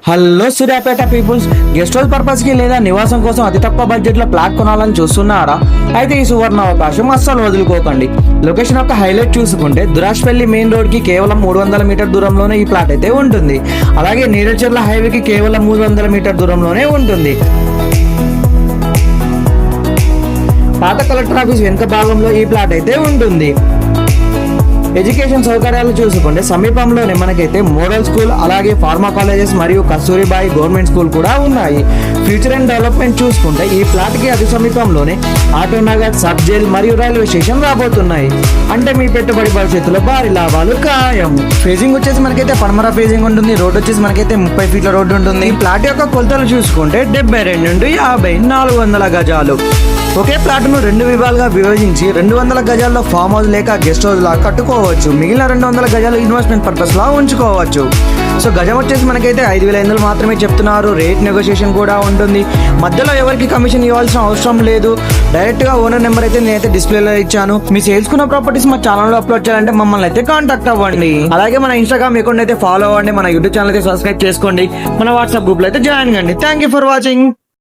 Hello Suryapet peoples, guest house purpose కి లేదా నివాసం కోసం అతి తక్కువ బడ్జెట్ లో ప్లాట్ కొనాలని చూస్తున్నారా? అయితే ఈ సువర్ణ అవకాశం అస్సలు వదులుకోకండి. లొకేషన్ యొక్క హైలైట్ చూసుకుంటే దురాష్పల్లి మెయిన్ రోడ్ కి కేవలం 300 మీటర్ దూరంలోనే ఈ ప్లాట్ అయితే ఉంటుంది. అలాగే నీడచర్ల హైవేకి కేవలం 300 మీటర్ దూరంలోనే ఉంటుంది. పాత కలెక్టర్ ఆఫీస్ వెనుక భాగంలో ఈ ప్లాట్ అయితే ఉంటుంది. ఎడ్యుకేషన్ సౌకర్యాలు చూసుకుంటే సమీపంలోనే మనకైతే మోడల్ స్కూల్, అలాగే ఫార్మా కాలేజెస్ మరియు కస్తూరిబాయి గవర్నమెంట్ స్కూల్ కూడా ఉన్నాయి. ఫ్యూచర్ అండ్ డెవలప్మెంట్ చూసుకుంటే ఈ ప్లాట్ కి అతి సమీపంలోనే ఆటోనగర్, సబ్ జైల్ మరియు రైల్వే స్టేషన్ రాబోతున్నాయి. అంటే మీ పెట్టుబడి భవిష్యత్తులో భారీ లాభాలు ఖాయం. ఫేజింగ్ వచ్చేసి మనకైతే పడమర ఫేజింగ్ ఉంటుంది. రోడ్ వచ్చేసి మనకైతే 30 ఫీట్ల రోడ్డు ఉంటుంది. ఈ ప్లాట్ యొక్క కొలతలు చూసుకుంటే 72 నుండి 50 400 గజాలు. ఒకే ప్లాట్ ను 2 విభాగాలుగా విభజించి 200 గజాల్లో ఫామ్ హౌస్ లేక గెస్ట్ హౌస్ లా కట్టుకోవచ్చు. మిగిలిన 200 గజాలు ఇన్వెస్ట్మెంట్ పర్పస్ లా ఉంచుకోవచ్చు. సో గజం వచ్చేసి మనకైతే 5,500 మాత్రమే చెప్తున్నారు. రేట్ నెగోషియేషన్ కూడా ఉంటుంది. మధ్యలో ఎవరికి కమిషన్ ఇవ్వాల్సిన అవసరం లేదు. డైరెక్ట్ గా ఓనర్ నెంబర్ అయితే నేనైతే డిస్ప్లేలో ఇచ్చాను. మీ సేల్స్ కున్న ప్రాపర్టీస్ మా ఛానల్ లో అప్లోడ్ చేయాలంటే మమ్మల్ని అయితే కాంటాక్ట్ అవ్వండి. అలాగే మన ఇన్స్టాగ్రామ్ అకౌంట్ అయితే ఫాలో అవ్వండి. మన యూట్యూబ్ ఛానల్ అయితే సబ్స్క్రైబ్ చేసుకోండి. మన వాట్సాప్ గ్రూప్ లో అయితే జాయిన్ కండి. Thank you for watching.